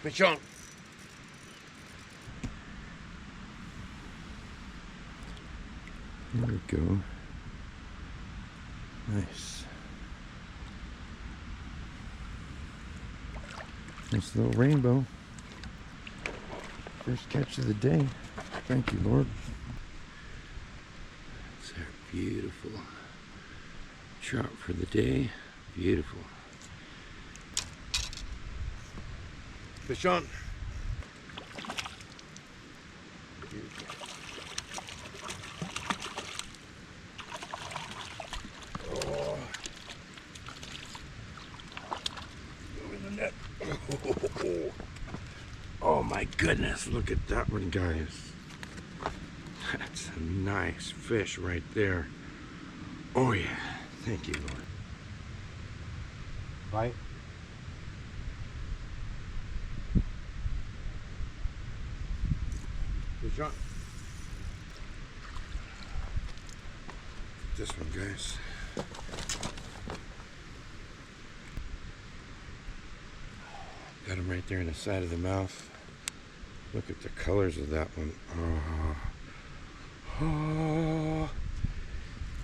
Fish on. There we go. Nice. Nice little rainbow. First catch of the day. Thank you, Lord. That's our beautiful trout for the day. Beautiful. Fish on. Oh. Go in the net. Oh my goodness, look at that one, guys. That's a nice fish right there. Oh yeah, thank you, Lord. Bite. Fish on. This one, guys. Got him right there in the side of the mouth. Look at the colors of that one. Oh, oh.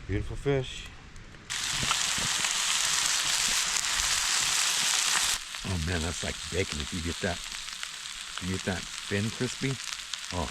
Beautiful fish. Oh man, that's like bacon if you get that. You get that fin crispy. Oh.